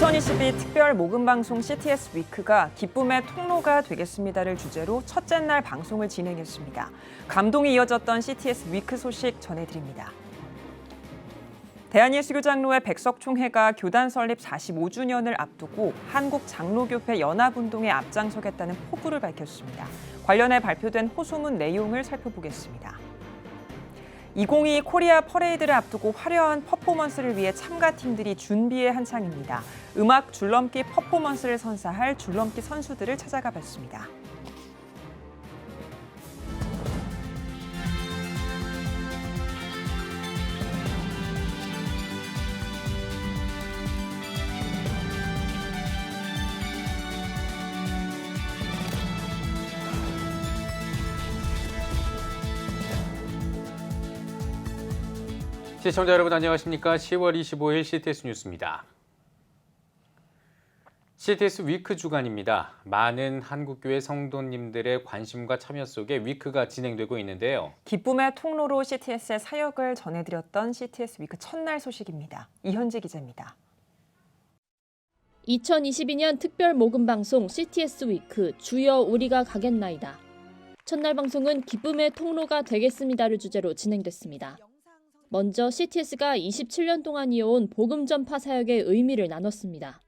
2022 특별 모금방송 CTS 위크가 기쁨의 통로가 되겠습니다를 주제로 첫째 날 방송을 진행했습니다. 감동이 이어졌던 CTS 위크 소식 전해드립니다. 대한예수교장로회 백석총회가 교단 설립 45주년을 앞두고 한국장로교회 연합운동에 앞장서겠다는 포부를 밝혔습니다. 관련해 발표된 호소문 내용을 살펴보겠습니다. 2022 코리아 퍼레이드를 앞두고 화려한 퍼포먼스를 위해 참가팀들이 준비에 한창입니다. 음악 줄넘기 퍼포먼스를 선사할 줄넘기 선수들을 찾아가 봤습니다. 시청자 여러분 안녕하십니까? 10월 25일 CTS 뉴스입니다. CTS 위크 주간입니다. 많은 한국교회 성도님들의 관심과 참여 속에 위크가 진행되고 있는데요. 기쁨의 통로로 CTS의 사역을 전해드렸던 CTS 위크 첫날 소식입니다. 이현지 기자입니다. 2022년 특별 모금 방송 CTS 위크 주여 우리가 가겠나이다. 첫날 방송은 기쁨의 통로가 되겠습니다를 주제로 진행됐습니다. 먼저 CTS가 27년 동안 이어온 복음 전파 사역의 의미를 나눴습니다.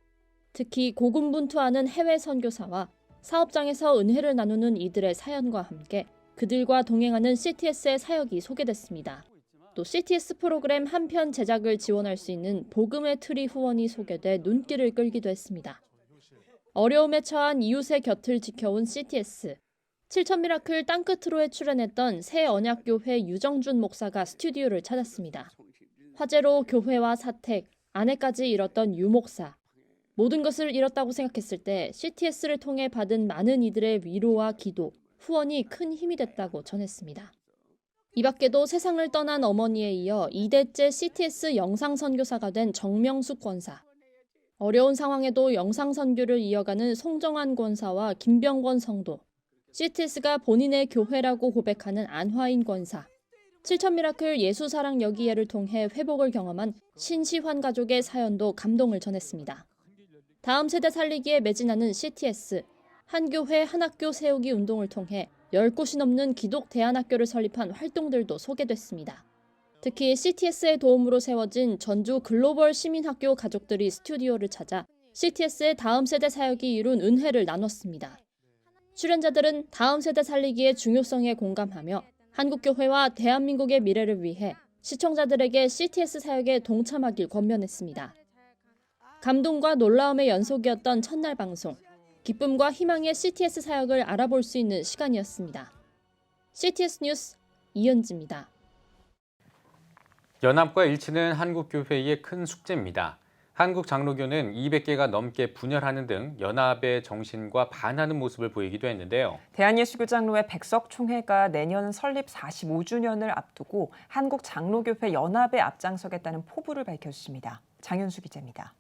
특히 고군분투하는 해외 선교사와 사업장에서 은혜를 나누는 이들의 사연과 함께 그들과 동행하는 CTS의 사역이 소개됐습니다. 또 CTS 프로그램 한 편 제작을 지원할 수 있는 복음의 트리 후원이 소개돼 눈길을 끌기도 했습니다. 어려움에 처한 이웃의 곁을 지켜온 CTS. 7천미라클 땅끝으로에 출연했던 새 언약교회 유정준 목사가 스튜디오를 찾았습니다. 화재로 교회와 사택, 아내까지 잃었던 유 목사. 모든 것을 잃었다고 생각했을 때 CTS를 통해 받은 많은 이들의 위로와 기도, 후원이 큰 힘이 됐다고 전했습니다. 이 밖에도 세상을 떠난 어머니에 이어 2대째 CTS 영상선교사가 된 정명숙 권사. 어려운 상황에도 영상선교를 이어가는 송정환 권사와 김병권 성도. CTS가 본인의 교회라고 고백하는 안화인 권사, 7천미라클 예수사랑 여기에를 통해 회복을 경험한 신시환 가족의 사연도 감동을 전했습니다. 다음 세대 살리기에 매진하는 CTS, 한 교회 한 학교 세우기 운동을 통해 10곳이 넘는 기독 대안학교를 설립한 활동들도 소개됐습니다. 특히 CTS의 도움으로 세워진 전주 글로벌 시민학교 가족들이 스튜디오를 찾아 CTS의 다음 세대 사역이 이룬 은혜를 나눴습니다. 출연자들은 다음 세대 살리기의 중요성에 공감하며 한국교회와 대한민국의 미래를 위해 시청자들에게 CTS 사역에 동참하길 권면했습니다. 감동과 놀라움의 연속이었던 첫날 방송, 기쁨과 희망의 CTS 사역을 알아볼 수 있는 시간이었습니다. CTS 뉴스 이현지입니다. 연합과 일치는 한국교회의 큰 숙제입니다. 한국장로교는 200개가 넘게 분열하는 등 연합의 정신과 반하는 모습을 보이기도 했는데요. 대한예수교장로회 백석총회가 내년 설립 45주년을 앞두고 한국장로교회 연합에 앞장서겠다는 포부를 밝혔습니다. 장윤수 기자입니다.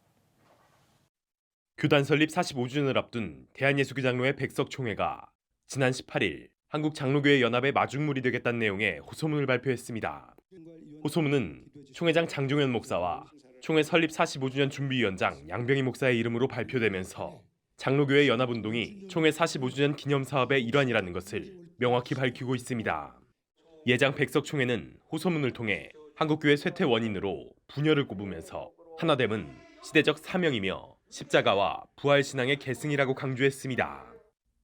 교단 설립 45주년을 앞둔 대한예수교장로회 백석총회가 지난 18일 한국장로교회 연합의 마중물이 되겠다는 내용의 호소문을 발표했습니다. 호소문은 총회장 장종현 목사와 총회 설립 45주년 준비위원장 양병희 목사의 이름으로 발표되면서 장로교회 연합운동이 총회 45주년 기념사업의 일환이라는 것을 명확히 밝히고 있습니다. 예장 백석총회는 호소문을 통해 한국교회 쇠퇴 원인으로 분열을 꼽으면서 하나됨은 시대적 사명이며 십자가와 부활신앙의 계승이라고 강조했습니다.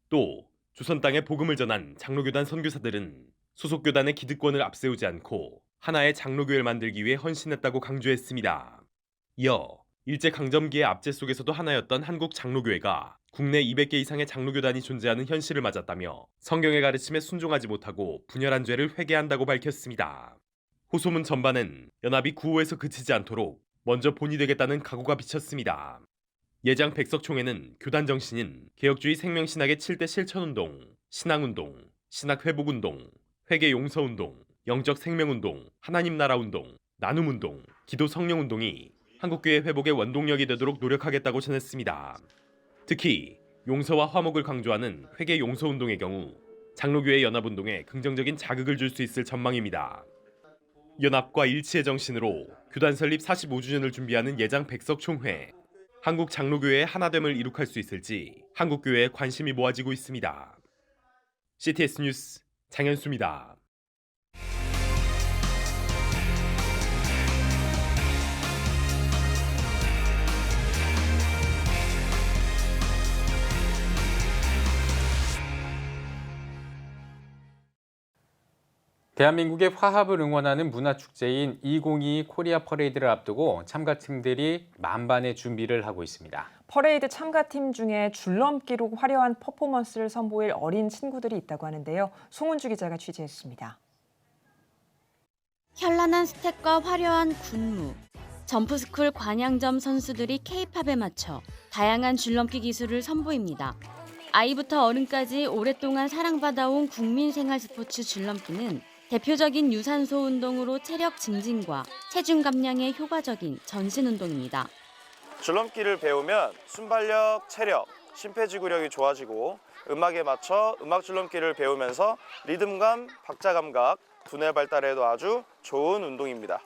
또 조선 땅에 복음을 전한 장로교단 선교사들은 소속교단의 기득권을 앞세우지 않고 하나의 장로교회를 만들기 위해 헌신했다고 강조했습니다. 이어 일제강점기의 압제 속에서도 하나였던 한국 장로교회가 국내 200개 이상의 장로교단이 존재하는 현실을 맞았다며 성경의 가르침에 순종하지 못하고 분열한 죄를 회개한다고 밝혔습니다. 호소문 전반은 연합이 구호에서 그치지 않도록 먼저 본이 되겠다는 각오가 비쳤습니다. 예장 백석총회는 교단 정신인 개혁주의 생명신학의 7대 실천운동, 신앙운동, 신학회복운동, 회개용서운동, 영적 생명운동, 하나님나라운동, 나눔운동, 기도성령운동이 한국교회 회복의 원동력이 되도록 노력하겠다고 전했습니다. 특히 용서와 화목을 강조하는 회개 용서운동의 경우 장로교회 연합운동에 긍정적인 자극을 줄 수 있을 전망입니다. 연합과 일치의 정신으로 교단 설립 45주년을 준비하는 예장 백석총회. 한국 장로교회의 하나됨을 이룩할 수 있을지 한국교회에 관심이 모아지고 있습니다. CTS 뉴스 장현수입니다. 대한민국의 화합을 응원하는 문화축제인 2022 코리아 퍼레이드를 앞두고 참가팀들이 만반의 준비를 하고 있습니다. 퍼레이드 참가팀 중에 줄넘기로 화려한 퍼포먼스를 선보일 어린 친구들이 있다고 하는데요. 송은주 기자가 취재했습니다. 현란한 스텝과 화려한 군무, 점프스쿨 관양점 선수들이 K-팝에 맞춰 다양한 줄넘기 기술을 선보입니다. 아이부터 어른까지 오랫동안 사랑받아온 국민생활 스포츠 줄넘기는 대표적인 유산소 운동으로 체력 증진과 체중 감량에 효과적인 전신 운동입니다. 줄넘기를 배우면 순발력, 체력, 심폐지구력이 좋아지고 음악에 맞춰 음악 줄넘기를 배우면서 리듬감, 박자 감각, 두뇌 발달에도 아주 좋은 운동입니다.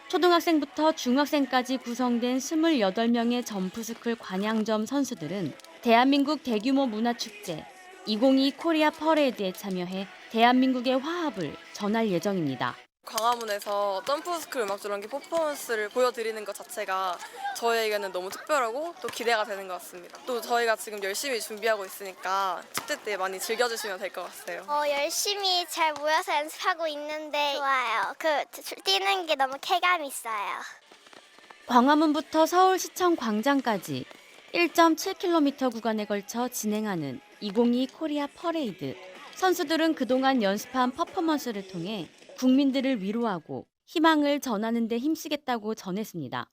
초등학생부터 중학생까지 구성된 28명의 점프스쿨 관양점 선수들은 대한민국 대규모 문화축제 2022 코리아 퍼레이드에 참여해 대한민국의 화합을 전할 예정입니다. 광화문에서 점프스쿨 음악 줄넘기 퍼포먼스를 보여드리는 것 자체가 저희에게는 너무 특별하고 또 기대가 되는 것 같습니다. 또 저희가 지금 열심히 준비하고 있으니까 축제 때 많이 즐겨주시면 될 것 같아요. 열심히 잘 모여서 연습하고 있는데 좋아요. 뛰는 게 너무 쾌감 있어요. 광화문부터 서울시청 광장까지 1.7km 구간에 걸쳐 진행하는 2022 코리아 퍼레이드. 선수들은 그동안 연습한 퍼포먼스를 통해 국민들을 위로하고 희망을 전하는 데 힘쓰겠다고 전했습니다.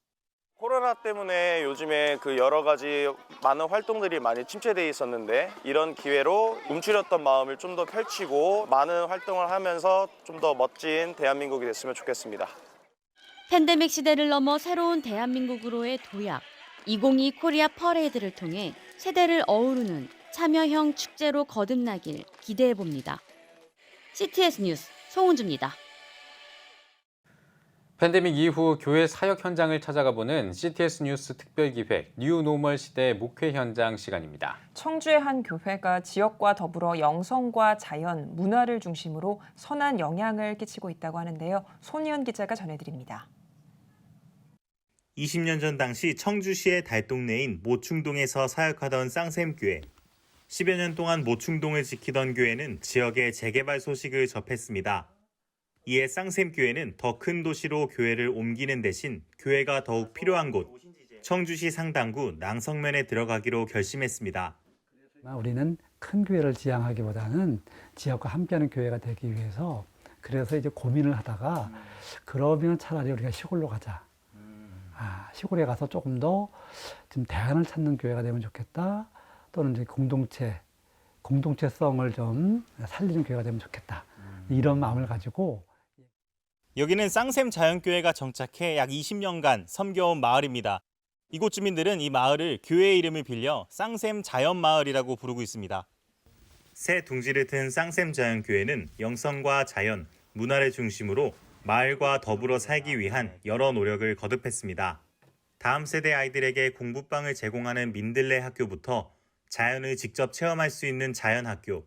코로나 때문에 요즘에 여러 가지 많은 활동들이 많이 침체돼 있었는데 이런 기회로 움츠렸던 마음을 좀 더 펼치고 많은 활동을 하면서 좀 더 멋진 대한민국이 됐으면 좋겠습니다. 팬데믹 시대를 넘어 새로운 대한민국으로의 도약, 2022 코리아 퍼레이드를 통해 세대를 어우르는 참여형 축제로 거듭나길 기대해봅니다. CTS 뉴스 송은주입니다. 팬데믹 이후 교회 사역 현장을 찾아가 보는 CTS 뉴스 특별기획 뉴노멀 시대 목회 현장 시간입니다. 청주의 한 교회가 지역과 더불어 영성과 자연, 문화를 중심으로 선한 영향을 끼치고 있다고 하는데요. 손희연 기자가 전해드립니다. 20년 전 당시 청주시의 달동네인 모충동에서 사역하던 쌍샘교회. 10여 년 동안 모충동을 지키던 교회는 지역의 재개발 소식을 접했습니다. 이에 쌍샘교회는 더 큰 도시로 교회를 옮기는 대신 교회가 더욱 필요한 곳, 청주시 상당구 낭성면에 들어가기로 결심했습니다. 우리는 큰 교회를 지향하기보다는 지역과 함께하는 교회가 되기 위해서 그래서 이제 고민을 하다가 그러면 차라리 우리가 시골로 가자. 시골에 가서 조금 더 좀 대안을 찾는 교회가 되면 좋겠다. 또는 이제 공동체성을 좀 살리는 교회가 되면 좋겠다. 이런 마음을 가지고. 여기는 쌍샘 자연교회가 정착해 약 20년간 섬겨온 마을입니다. 이곳 주민들은 이 마을을 교회의 이름을 빌려 쌍샘 자연마을이라고 부르고 있습니다. 새 둥지를 튼 쌍샘 자연교회는 영성과 자연, 문화를 중심으로 마을과 더불어 살기 위한 여러 노력을 거듭했습니다. 다음 세대 아이들에게 공부방을 제공하는 민들레 학교부터 자연을 직접 체험할 수 있는 자연학교,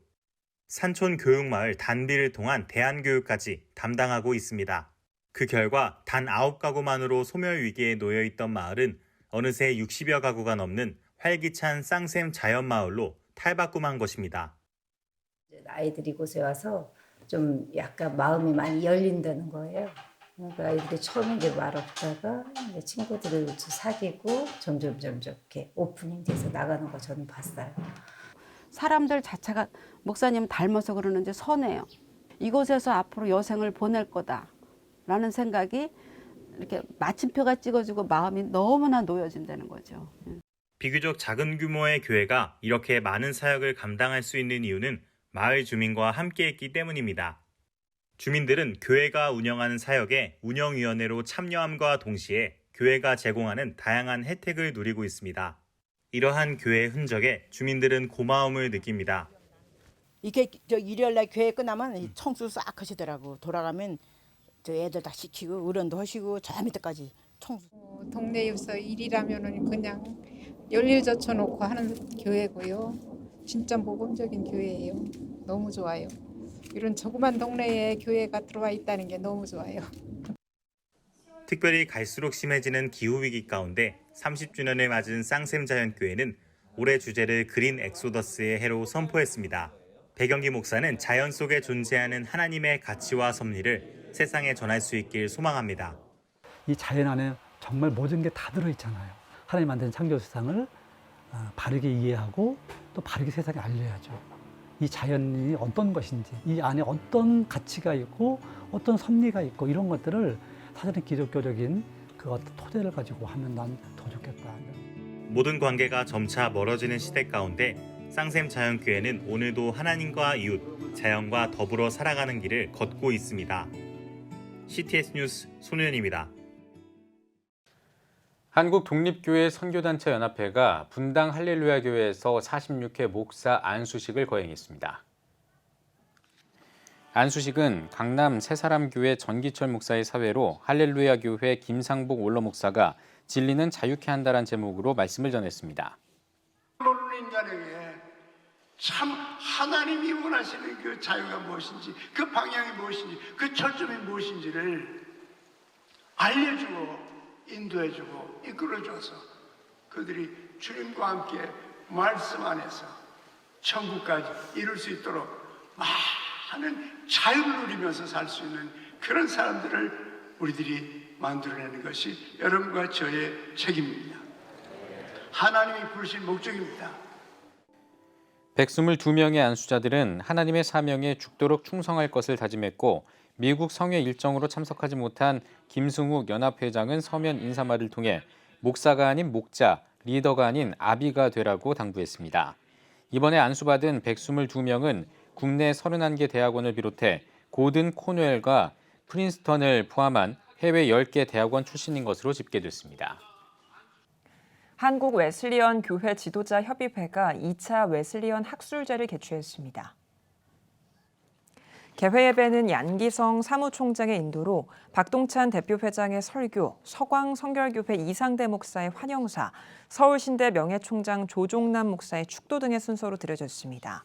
산촌 교육마을 단비를 통한 대안교육까지 담당하고 있습니다. 그 결과 단 9가구만으로 소멸 위기에 놓여 있던 마을은 어느새 60여 가구가 넘는 활기찬 쌍샘 자연마을로 탈바꿈한 것입니다. 아이들이 이곳에 와서 좀 약간 마음이 많이 열린다는 거예요. 그러니까 아이들이 처음에 이제 말없다가 이제 친구들을 사귀고 점점 이렇게 오프닝 돼서 나가는 거 저는 봤어요. 사람들 자체가 목사님 닮아서 그러는데 선해요. 이곳에서 앞으로 여생을 보낼 거다라는 생각이 이렇게 마침표가 찍어지고 마음이 너무나 놓여진다는 거죠. 비교적 작은 규모의 교회가 이렇게 많은 사역을 감당할 수 있는 이유는 마을 주민과 함께했기 때문입니다. 주민들은 교회가 운영하는 사역에 운영위원회로 참여함과 동시에 교회가 제공하는 다양한 혜택을 누리고 있습니다. 이러한 교회의 흔적에 주민들은 고마움을 느낍니다. 이게 일요일날 교회 끝나면 청소 싹 하시더라고. 돌아가면 저 애들 다 시키고 어른도 하시고 저 밑에까지 총수. 동네에서 일이라면은 그냥 열일 젖혀놓고 하는 교회고요. 진짜 모범적인 교회예요. 너무 좋아요. 이런 조그만 동네에 교회가 들어와 있다는 게 너무 좋아요. 특별히 갈수록 심해지는 기후위기 가운데 30주년을 맞은 쌍샘자연교회는 올해 주제를 그린 엑소더스의 해로 선포했습니다. 백영기 목사는 자연 속에 존재하는 하나님의 가치와 섭리를 세상에 전할 수 있길 소망합니다. 이 자연 안에 정말 모든 게 다 들어있잖아요. 하나님 만든 창조 세상을 바르게 이해하고 또 바르게 세상에 알려야죠. 이 자연이 어떤 것인지, 이 안에 어떤 가치가 있고 어떤 섭리가 있고 이런 것들을 사실은 기독교적인 그 어떤 토대를 가지고 하면 난 더 좋겠다. 모든 관계가 점차 멀어지는 시대 가운데 쌍샘자연교회는 오늘도 하나님과 이웃, 자연과 더불어 살아가는 길을 걷고 있습니다. CTS 뉴스 손현입니다. 한국독립교회 선교단체 연합회가 분당 할렐루야 교회에서 46회 목사 안수식을 거행했습니다. 안수식은 강남 새사람교회 전기철 목사의 사회로 할렐루야 교회 김상복 원로 목사가 진리는 자유케 한다란 제목으로 말씀을 전했습니다. 모르는 인간에게 참 하나님이 원하시는 그 자유가 무엇인지, 그 방향이 무엇인지, 그 초점이 무엇인지를 알려주고 인도해주고 이끌어줘서 그들이 주님과 함께 말씀 안에서 천국까지 이룰 수 있도록 많은 자유를 누리면서 살 수 있는 그런 사람들을 우리들이 만들어내는 것이 여러분과 저의 책임입니다. 하나님이 부르신 목적입니다. 122명의 안수자들은 하나님의 사명에 죽도록 충성할 것을 다짐했고 미국 성회 일정으로 참석하지 못한 김승욱 연합회장은 서면 인사말을 통해 목사가 아닌 목자, 리더가 아닌 아비가 되라고 당부했습니다. 이번에 안수받은 122명은 국내 31개 대학원을 비롯해 고든 코넬과 프린스턴을 포함한 해외 10개 대학원 출신인 것으로 집계됐습니다. 한국 웨슬리언 교회 지도자 협의회가 2차 웨슬리언 학술제를 개최했습니다. 개회 예배는 양기성 사무총장의 인도로 박동찬 대표회장의 설교, 서광 성결교회 이상대 목사의 환영사, 서울신대 명예총장 조종남 목사의 축도 등의 순서로 드려졌습니다.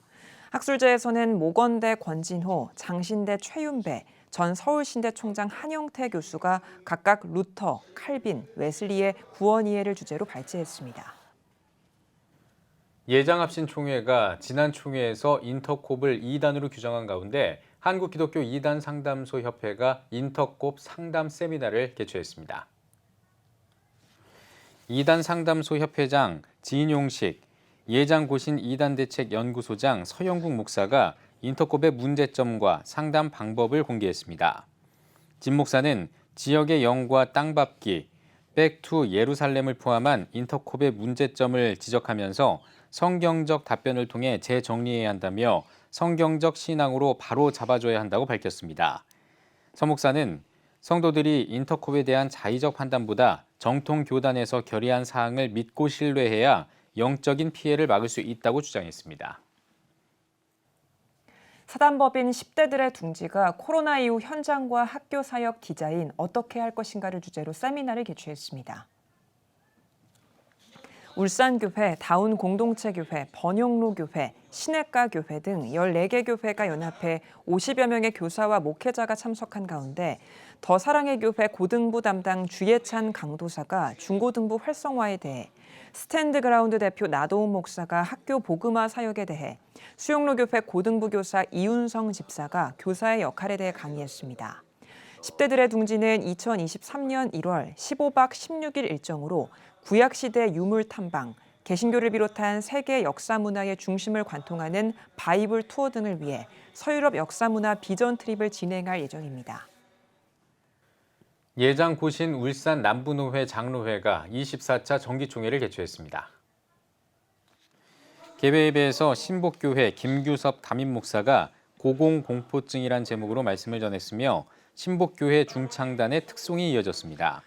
학술제에서는 모건대 권진호, 장신대 최윤배, 전 서울신대 총장 한영태 교수가 각각 루터, 칼빈, 웨슬리의 구원이해를 주제로 발제했습니다. 예장합신 총회가 지난 총회에서 인터콥을 2단으로 규정한 가운데 한국기독교 2단 상담소 협회가 인터콥 상담 세미나를 개최했습니다. 2단 상담소 협회장 진용식, 예장고신 2단 대책 연구소장 서영국 목사가 인터콥의 문제점과 상담 방법을 공개했습니다. 진 목사는 지역의 영과 땅밟기, 백투 예루살렘을 포함한 인터콥의 문제점을 지적하면서 성경적 답변을 통해 재정리해야 한다며 성경적 신앙으로 바로 잡아줘야 한다고 밝혔습니다. 서 목사는 성도들이 인터콥에 대한 자의적 판단보다 정통 교단에서 결의한 사항을 믿고 신뢰해야 영적인 피해를 막을 수 있다고 주장했습니다. 사단법인 10대들의 둥지가 코로나 이후 현장과 학교 사역 디자인 어떻게 할 것인가를 주제로 세미나를 개최했습니다. 울산교회, 다운공동체교회, 번영로교회, 신해가교회 등 14개 교회가 연합해 50여 명의 교사와 목회자가 참석한 가운데 더 사랑의 교회 고등부 담당 주예찬 강도사가 중고등부 활성화에 대해, 스탠드그라운드 대표 나도훈 목사가 학교 복음화 사역에 대해, 수용로교회 고등부 교사 이윤성 집사가 교사의 역할에 대해 강의했습니다. 10대들의 둥지는 2023년 1월 15박 16일 일정으로 구약시대 유물 탐방, 개신교를 비롯한 세계 역사 문화의 중심을 관통하는 바이블 투어 등을 위해 서유럽 역사 문화 비전 트립을 진행할 예정입니다. 예장고신 울산 남부노회 장로회가 24차 정기총회를 개최했습니다. 개회예배에서 신복교회 김규섭 담임 목사가 고공공포증이란 제목으로 말씀을 전했으며 신복교회 중창단의 특송이 이어졌습니다.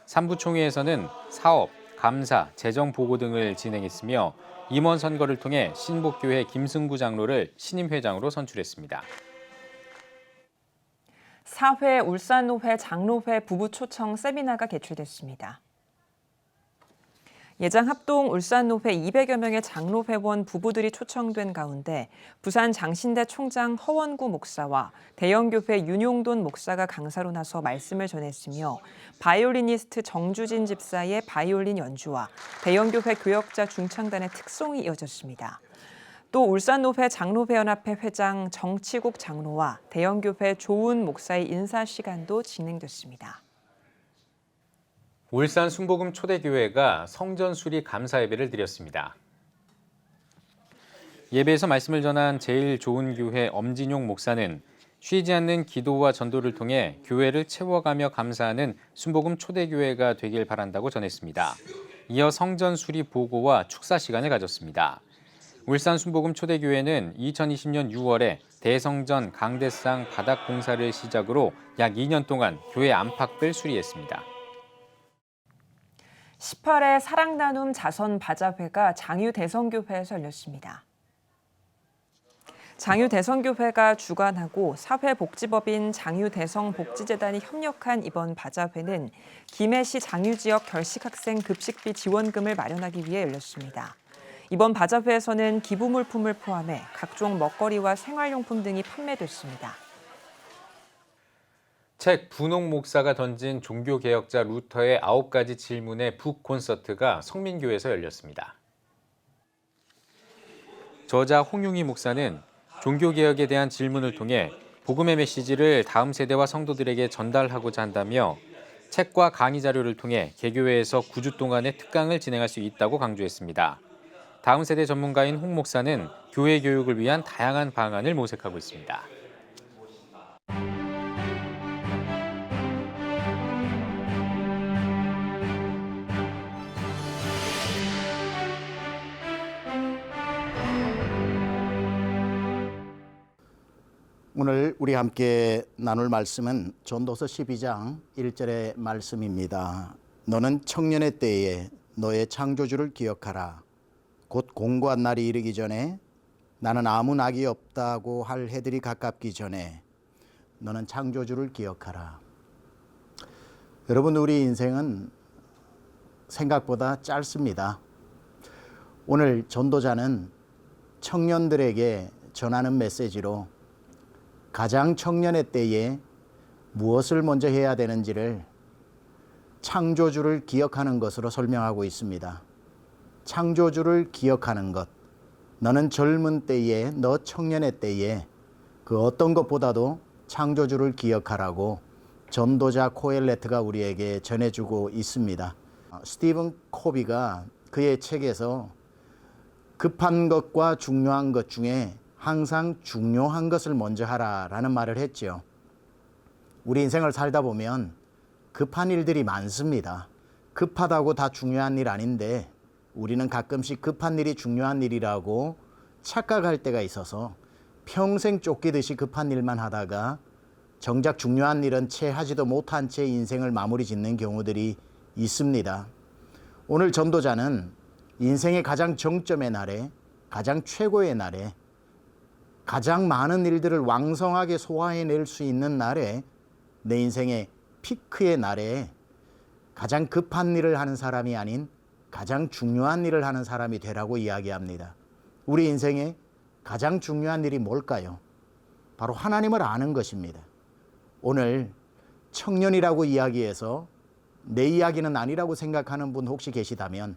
3부 총회에서는 사업, 감사, 재정 보고 등을 진행했으며 임원 선거를 통해 신복교회 김승구 장로를 신임 회장으로 선출했습니다. 4회 울산노회 장로회 부부 초청 세미나가 개최됐습니다. 예장 합동 울산노회 200여 명의 장로회원 부부들이 초청된 가운데 부산 장신대 총장 허원구 목사와 대형교회 윤용돈 목사가 강사로 나서 말씀을 전했으며 바이올리니스트 정주진 집사의 바이올린 연주와 대형교회 교역자 중창단의 특송이 이어졌습니다. 또 울산노회 장로회연합회 회장 정치국 장로와 대형교회 조은 목사의 인사 시간도 진행됐습니다. 울산 순복음 초대교회가 성전 수리 감사 예배를 드렸습니다. 예배에서 말씀을 전한 제일좋은교회 엄진용 목사는 쉬지 않는 기도와 전도를 통해 교회를 채워가며 감사하는 순복음 초대교회가 되길 바란다고 전했습니다. 이어 성전 수리 보고와 축사 시간을 가졌습니다. 울산 순복음 초대교회는 2020년 6월에 대성전 강대상 바닥 공사를 시작으로 약 2년 동안 교회 안팎을 수리했습니다. 18회 사랑나눔 자선바자회가 장유대성교회에서 열렸습니다. 장유대성교회가 주관하고 사회복지법인 장유대성복지재단이 협력한 이번 바자회는 김해시 장유지역 결식학생 급식비 지원금을 마련하기 위해 열렸습니다. 이번 바자회에서는 기부물품을 포함해 각종 먹거리와 생활용품 등이 판매됐습니다. 책 분홍 목사가 던진 종교개혁자 루터의 9가지 질문의 북콘서트가 성민교회에서 열렸습니다. 저자 홍용희 목사는 종교개혁에 대한 질문을 통해 복음의 메시지를 다음 세대와 성도들에게 전달하고자 한다며 책과 강의 자료를 통해 개교회에서 9주 동안의 특강을 진행할 수 있다고 강조했습니다. 다음 세대 전문가인 홍 목사는 교회 교육을 위한 다양한 방안을 모색하고 있습니다. 오늘 우리 함께 나눌 말씀은 전도서 12장 1절의 말씀입니다. 너는 청년의 때에 너의 창조주를 기억하라. 곧 공고한 날이 이르기 전에 나는 아무 낙이 없다고 할 해들이 가깝기 전에 너는 창조주를 기억하라. 여러분, 우리 인생은 생각보다 짧습니다. 오늘 전도자는 청년들에게 전하는 메시지로 가장 청년의 때에 무엇을 먼저 해야 되는지를 창조주를 기억하는 것으로 설명하고 있습니다. 창조주를 기억하는 것. 너는 젊은 때에, 너 청년의 때에 그 어떤 것보다도 창조주를 기억하라고 전도자 코엘레트가 우리에게 전해주고 있습니다. 스티븐 코비가 그의 책에서 급한 것과 중요한 것 중에 항상 중요한 것을 먼저 하라라는 말을 했죠. 우리 인생을 살다 보면 급한 일들이 많습니다. 급하다고 다 중요한 일 아닌데 우리는 가끔씩 급한 일이 중요한 일이라고 착각할 때가 있어서 평생 쫓기듯이 급한 일만 하다가 정작 중요한 일은 채 하지도 못한 채 인생을 마무리 짓는 경우들이 있습니다. 오늘 전도자는 인생의 가장 정점의 날에, 가장 최고의 날에, 가장 많은 일들을 왕성하게 소화해낼 수 있는 날에, 내 인생의 피크의 날에 가장 급한 일을 하는 사람이 아닌 가장 중요한 일을 하는 사람이 되라고 이야기합니다. 우리 인생의 가장 중요한 일이 뭘까요? 바로 하나님을 아는 것입니다. 오늘 청년이라고 이야기해서 내 이야기는 아니라고 생각하는 분 혹시 계시다면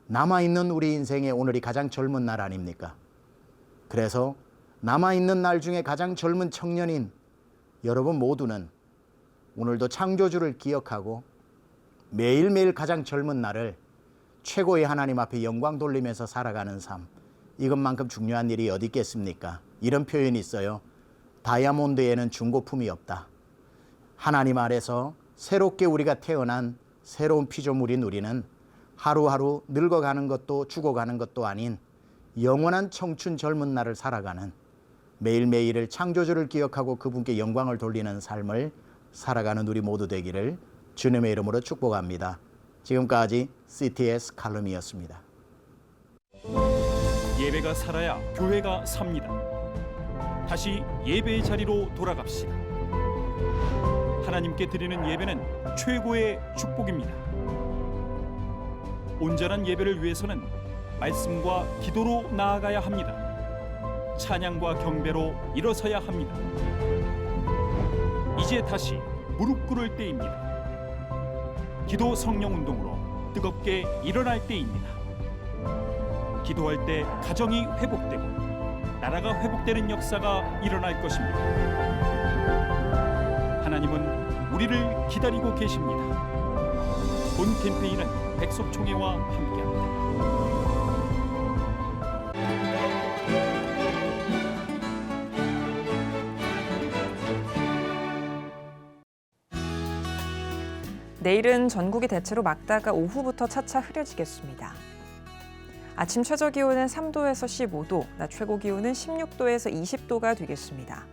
남아있는 우리 인생의 오늘이 가장 젊은 날 아닙니까? 그래서 남아있는 날 중에 가장 젊은 청년인 여러분 모두는 오늘도 창조주를 기억하고 매일매일 가장 젊은 날을 최고의 하나님 앞에 영광 돌리면서 살아가는 삶, 이것만큼 중요한 일이 어디 있겠습니까? 이런 표현이 있어요. 다이아몬드에는 중고품이 없다. 하나님 아래서 새롭게 우리가 태어난 새로운 피조물인 우리는 하루하루 늙어가는 것도 죽어가는 것도 아닌 영원한 청춘 젊은 날을 살아가는, 매일매일을 창조주를 기억하고 그분께 영광을 돌리는 삶을 살아가는 우리 모두 되기를 주님의 이름으로 축복합니다. 지금까지 CTS 칼럼이었습니다. 예배가 살아야 교회가 삽니다. 다시 예배의 자리로 돌아갑시다. 하나님께 드리는 예배는 최고의 축복입니다. 온전한 예배를 위해서는 말씀과 기도로 나아가야 합니다. 찬양과 경배로 일어서야 합니다. 이제 다시 무릎 꿇을 때입니다. 기도 성령 운동으로 뜨겁게 일어날 때입니다. 기도할 때 가정이 회복되고 나라가 회복되는 역사가 일어날 것입니다. 하나님은 우리를 기다리고 계십니다. 본 캠페인은 백석총회와 함께합니다. 내일은 전국이 대체로 맑다가 오후부터 차차 흐려지겠습니다. 아침 최저 기온은 3도에서 15도, 낮 최고 기온은 16도에서 20도가 되겠습니다.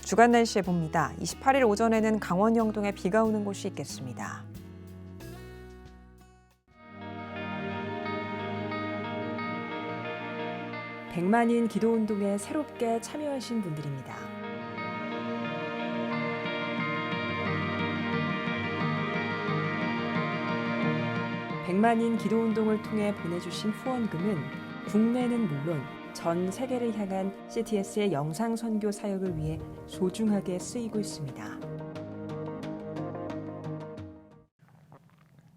주간 날씨 해봅니다. 28일 오전에는 강원 영동에 비가 오는 곳이 있겠습니다. 백만인 기도운동에 새롭게 참여하신 분들입니다. 백만인 기도운동을 통해 보내주신 후원금은 국내는 물론 전 세계를 향한 CTS의 영상 선교 사역을 위해 소중하게 쓰이고 있습니다.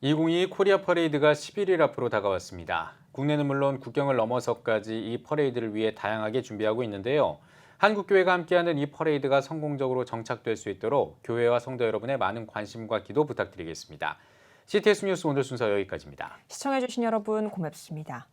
2022 코리아 퍼레이드가 11일 앞으로 다가왔습니다. 국내는 물론 국경을 넘어서까지 이 퍼레이드를 위해 다양하게 준비하고 있는데요. 한국교회가 함께하는 이 퍼레이드가 성공적으로 정착될 수 있도록 교회와 성도 여러분의 많은 관심과 기도 부탁드리겠습니다. CTS 뉴스 오늘 순서 여기까지입니다. 시청해주신 여러분 고맙습니다.